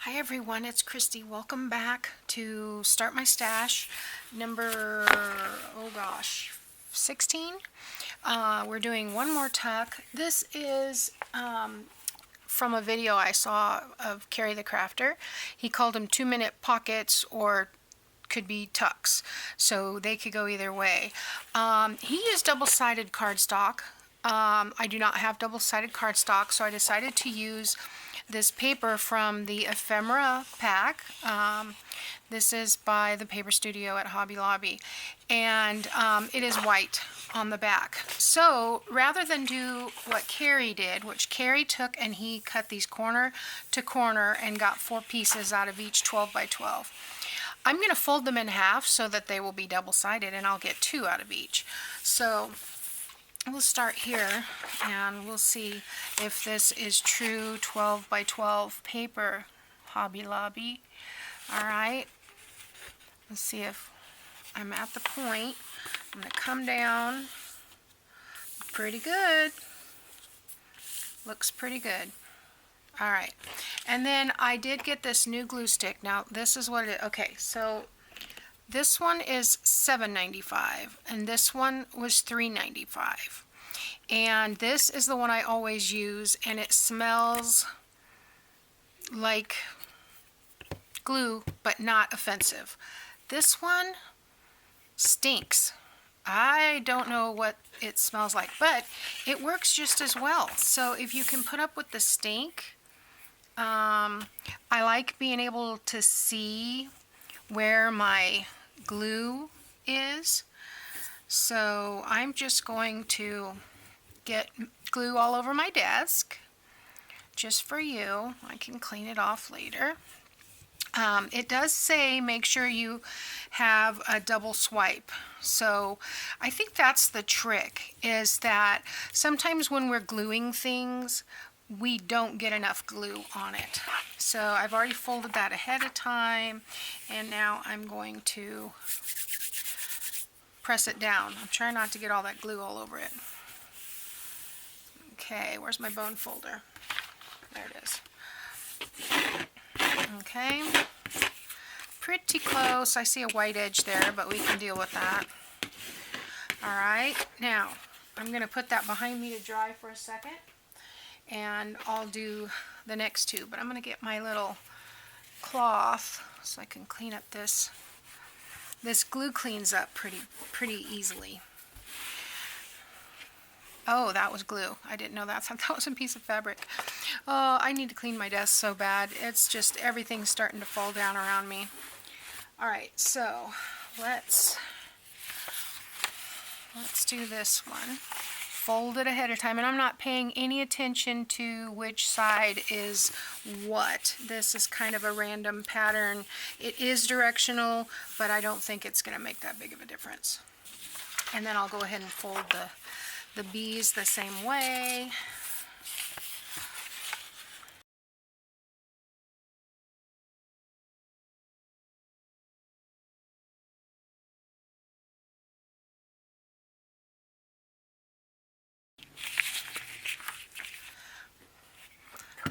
Hi everyone, it's Kristi. Welcome back to Start My Stash number, 16. We're doing one more tuck. This is from a video I saw of Carrie the Crafter. He called them 2-minute pockets, or could be tucks, so they could go either way. He used double-sided cardstock. I do not have double-sided cardstock, so I decided to use this paper from the Ephemera pack. This is by the Paper Studio at Hobby Lobby, and it is white on the back. So rather than do what Carrie did, which Carrie took and he cut these corner to corner and got 4 pieces out of each 12 by 12. I'm going to fold them in half so that they will be double-sided, and I'll get 2 out of each. So we'll start here and we'll see if this is true 12 by 12 paper, Hobby Lobby. Alright, let's see if I'm at the point. I'm going to come down. Pretty good. Looks pretty good. Alright, and then I did get this new glue stick. Now this is what it is. Okay, so this one is $7.95 and this one was $3.95. And this is the one I always use, and it smells like glue but not offensive. This one stinks. I don't know what it smells like, but it works just as well. So if you can put up with the stink, I like being able to see where my glue is. So I'm just going to get glue all over my desk just for you. I can clean it off later. It does say make sure you have a double swipe. So I think that's the trick, is that sometimes when we're gluing things, we don't get enough glue on it. So I've already folded that ahead of time, and now I'm going to press it down. I'm trying not to get all that glue all over it. Okay, where's my bone folder? There it is. Okay, pretty close. I see a white edge there, but we can deal with that. Alright, now I'm going to put that behind me to dry for a second, and I'll do the next two. But I'm going to get my little cloth so I can clean up this. This glue cleans up pretty easily. Oh, that was glue. I didn't know that. That was a piece of fabric. Oh, I need to clean my desk so bad. It's just everything's starting to fall down around me. Alright, so let's do this one. Fold it ahead of time, and I'm not paying any attention to which side is what. This is kind of a random pattern. It is directional, but I don't think it's going to make that big of a difference. And then I'll go ahead and fold the B's the same way.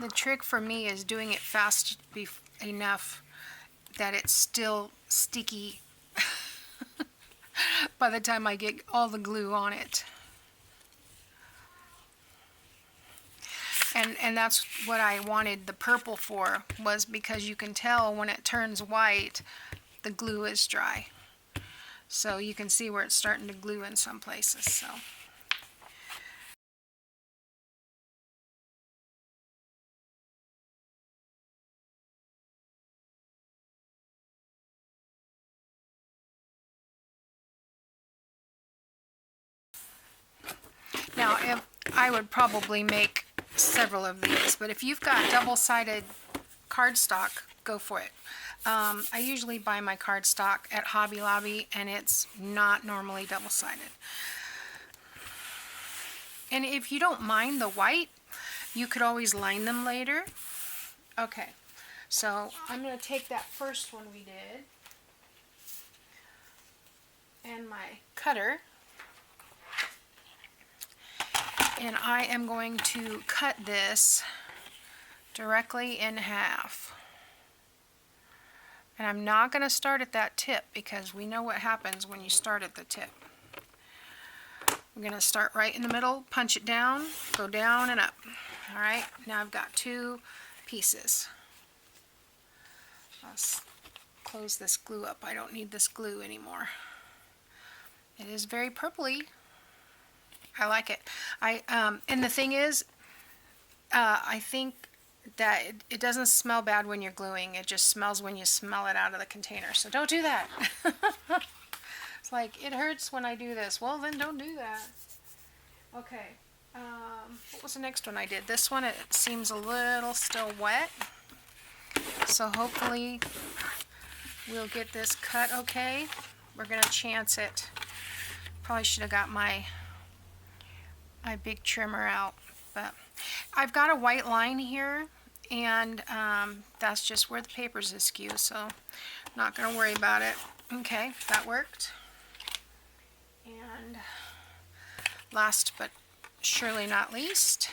The trick for me is doing it fast enough that it's still sticky by the time I get all the glue on it. And that's what I wanted the purple for, was because you can tell when it turns white, the glue is dry. So you can see where it's starting to glue in some places. So. Now, if I would probably make several of these, but if you've got double-sided cardstock, go for it. I usually buy my cardstock at Hobby Lobby, and it's not normally double-sided. And if you don't mind the white, you could always line them later. Okay, so I'm going to take that first one we did and my cutter, and I am going to cut this directly in half. And I'm not going to start at that tip because we know what happens when you start at the tip. I'm going to start right in the middle, punch it down, go down and up. Alright, now I've got 2 pieces. Let's close this glue up. I don't need this glue anymore. It is very purpley. I like it. And the thing is, I think that it doesn't smell bad when you're gluing. It just smells when you smell it out of the container. So don't do that. It's like, it hurts when I do this. Well, then don't do that. Okay. What was the next one I did? This one, it seems a little still wet. So hopefully we'll get this cut okay. We're going to chance it. Probably should have got my big trimmer out. But I've got a white line here, and that's just where the paper's askew, so I'm not going to worry about it. Okay, that worked. And last but surely not least,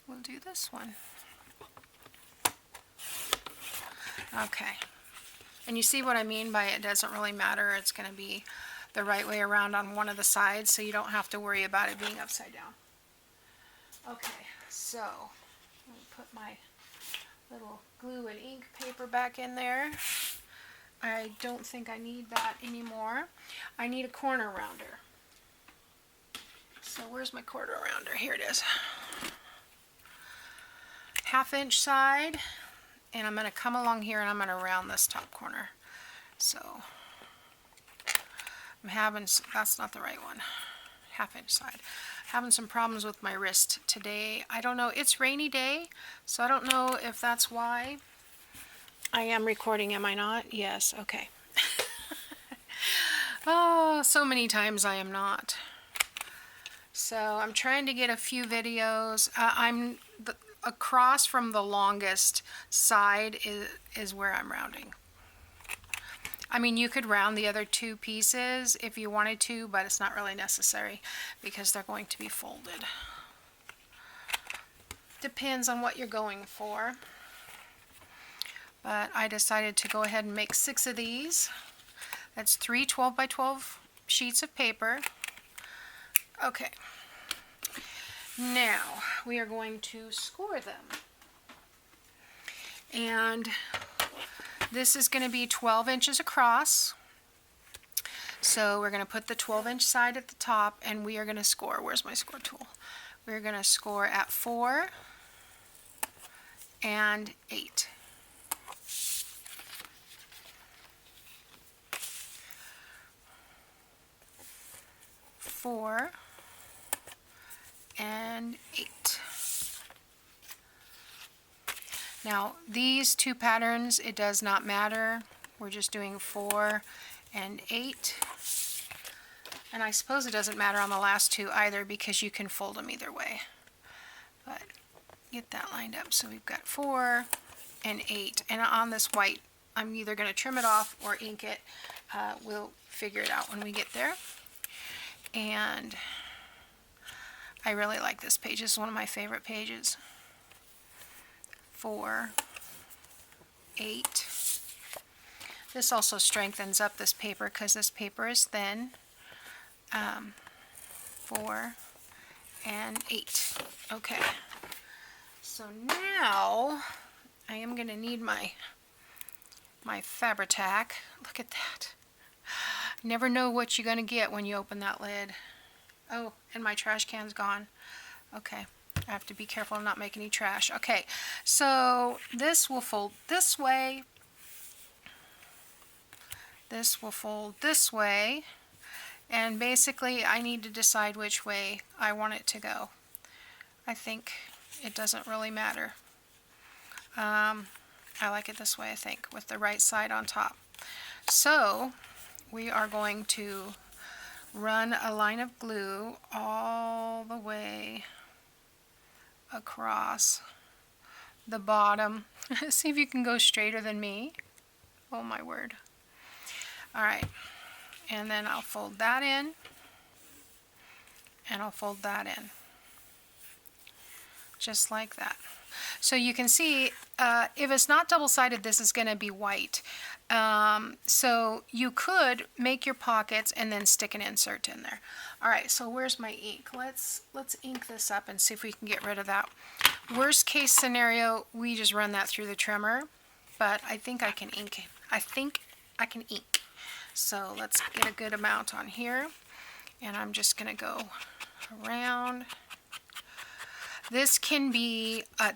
we'll do this one. Okay. And you see what I mean by it doesn't really matter. It's going to be the right way around on one of the sides, so you don't have to worry about it being upside down. Okay, so let me put my little glue and ink paper back in there. I don't think I need that anymore. I need a corner rounder. So where's my corner rounder? Here it is. 1/2 inch side, and I'm going to come along here and I'm going to round this top corner. So I'm having, that's not the right one. 1/2 inch side. Having some problems with my wrist today. I don't know. It's rainy day, so I don't know if that's why. I am recording, am I not? Yes, okay. Oh, so many times I am not. So I'm trying to get a few videos. Across from the longest side is where I'm rounding. I mean, you could round the other 2 pieces if you wanted to, but it's not really necessary because they're going to be folded. Depends on what you're going for. But I decided to go ahead and make 6 of these. That's 3 12 by 12 sheets of paper. Okay. Now, we are going to score them. And this is going to be 12 inches across. So we're going to put the 12-inch side at the top, and we are going to score. Where's my score tool? We're going to score at 4 and 8. Four and 8. Now these 2 patterns, it does not matter. We're just doing 4 and 8. And I suppose it doesn't matter on the last 2 either because you can fold them either way. But get that lined up. So we've got 4 and 8. And on this white, I'm either going to trim it off or ink it. We'll figure it out when we get there. And I really like this page. This is one of my favorite pages. 4, 8. This also strengthens up this paper because this paper is thin. 4 and 8. Okay. So now I am going to need my Fabri-Tac. Look at that. Never know what you're going to get when you open that lid. Oh, and my trash can's gone. Okay, I have to be careful of not making any trash. Okay, so this will fold this way. This will fold this way. And basically, I need to decide which way I want it to go. I think it doesn't really matter. I like it this way, I think, with the right side on top. So we are going to run a line of glue all the way across the bottom. See if you can go straighter than me. Oh my word. Alright, and then I'll fold that in, and I'll fold that in. just like that. So you can see, if it's not double-sided, this is going to be white. So you could make your pockets and then stick an insert in there. All right, so where's my ink? Let's ink this up and see if we can get rid of that. Worst case scenario, we just run that through the trimmer, but I think I can ink. I think I can ink. So let's get a good amount on here, and I'm just going to go around. This can be a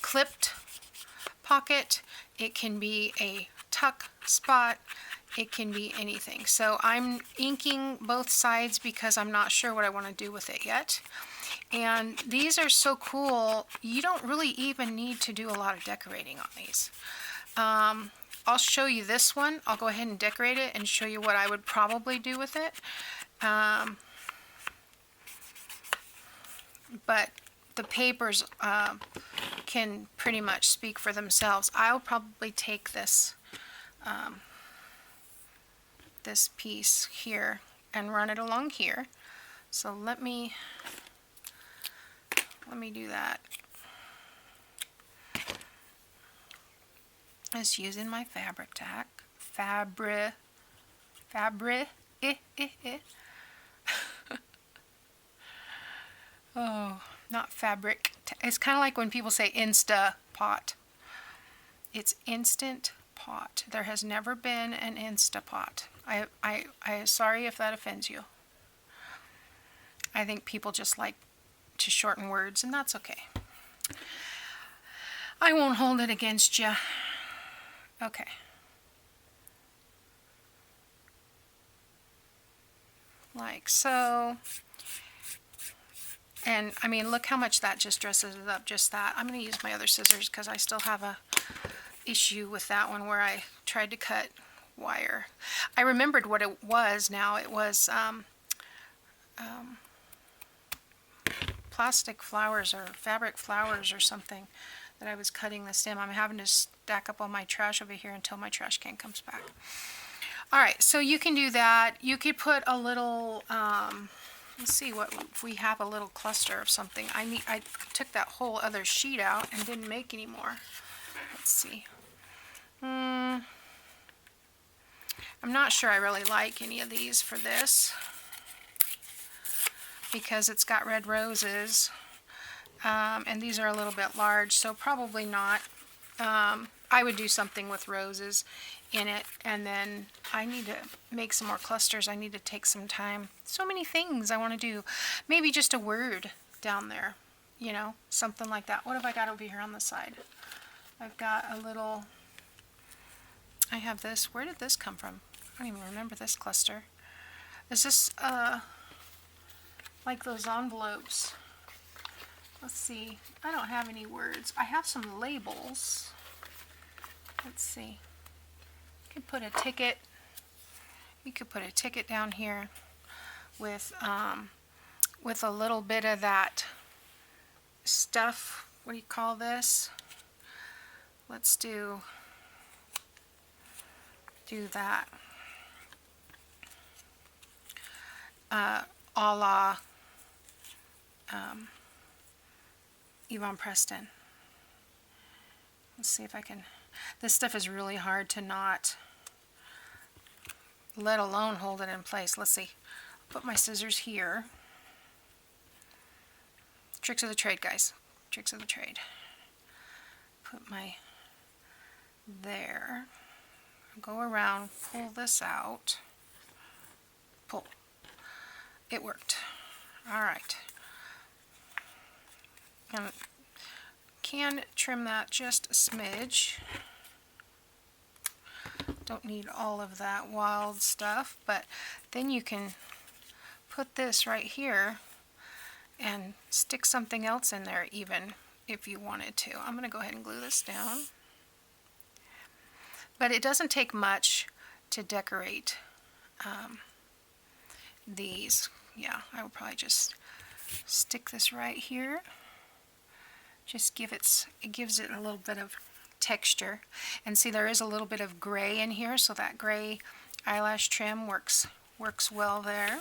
clipped pocket, it can be a tuck spot, it can be anything. So I'm inking both sides because I'm not sure what I want to do with it yet. And these are so cool, you don't really even need to do a lot of decorating on these. I'll show you this one. I'll go ahead and decorate it and show you what I would probably do with it. But the papers can pretty much speak for themselves. I'll probably take this this piece here and run it along here. So let me do that. Just using my fabric tack. Oh, not fabric. It's kind of like when people say Insta Pot. It's Instant Pot. There has never been an Instapot. I'm sorry if that offends you. I think people just like to shorten words, and that's okay. I won't hold it against you. Okay. Like so. And I mean, look how much that just dresses it up, just that. I'm going to use my other scissors because I still have a issue with that one where I tried to cut wire. I remembered what it was now. It was plastic flowers or fabric flowers or something that I was cutting the stem. I'm having to stack up all my trash over here until my trash can comes back. All right, so you can do that. You could put a little... let's see what if we have a little cluster of something. I took that whole other sheet out and didn't make any more. Let's see. I'm not sure I really like any of these for this because it's got red roses, and these are a little bit large, so probably not. I would do something with roses in it, and then I need to make some more clusters. I need to take some time. So many things I want to do. Maybe just a word down there, you know, something like that. What have I got over here on the side? I've got a little, I have this. Where did this come from? I don't even remember this cluster. Is this like those envelopes? Let's see. I don't have any words. I have some labels. Let's see. You could put a ticket. You could put a ticket down here with a little bit of that stuff. What do you call this? Let's do that. A la Yvonne Preston. Let's see if I can. This stuff is really hard to knot, let alone hold it in place. Let's see. I'll put my scissors here. Tricks of the trade, guys. Tricks of the trade. Put my there. Go around, pull this out. Pull. It worked. All right. And can trim that just a smidge. Don't need all of that wild stuff, but then you can put this right here and stick something else in there even if you wanted to. I'm going to go ahead and glue this down. But it doesn't take much to decorate these. Yeah, I would probably just stick this right here. Just it gives it a little bit of texture. And see, there is a little bit of gray in here, so that gray eyelash trim works well there.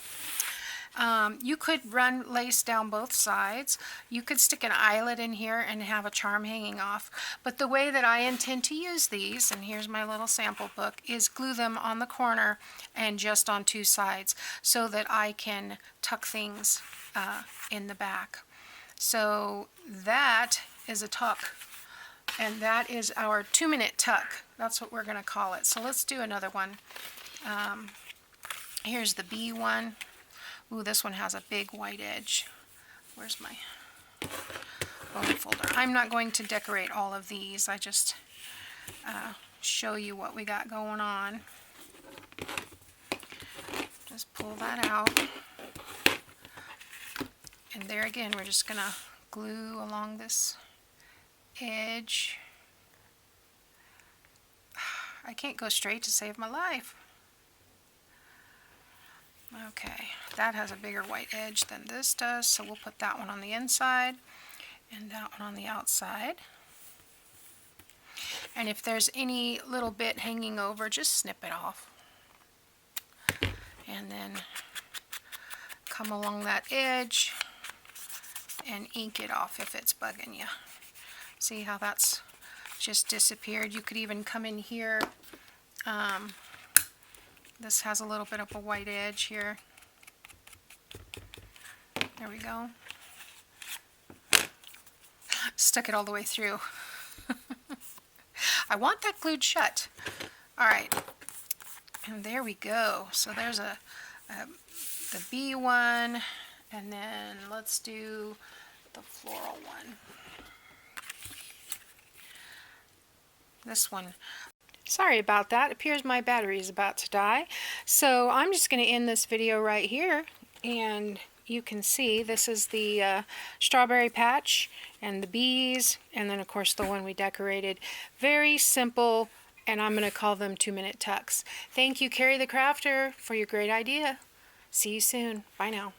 You could run lace down both sides. You could stick an eyelet in here and have a charm hanging off. But the way that I intend to use these, and here's my little sample book, is glue them on the corner and just on two sides so that I can tuck things in the back. So that is a tuck. And that is our 2-minute tuck. That's what we're going to call it. So let's do another one. Here's the B one. Ooh, this one has a big white edge. Where's my bone folder? I'm not going to decorate all of these. I just show you what we got going on. Just pull that out. And there again, we're just going to glue along this edge. I can't go straight to save my life. Okay, that has a bigger white edge than this does, so we'll put that one on the inside and that one on the outside. And if there's any little bit hanging over, just snip it off. And then come along that edge and ink it off if it's bugging you. See how that's just disappeared? You could even come in here. This has a little bit of a white edge here. There we go. Stuck it all the way through. I want that glued shut. All right, and there we go. So there's the B one, and then let's do the floral one. This one. Sorry about that. It appears my battery is about to die. So I'm just going to end this video right here, and you can see this is the strawberry patch and the bees, and then of course the one we decorated. Very simple, and I'm going to call them 2-minute tucks. Thank you, Carrie the Crafter, for your great idea. See you soon. Bye now.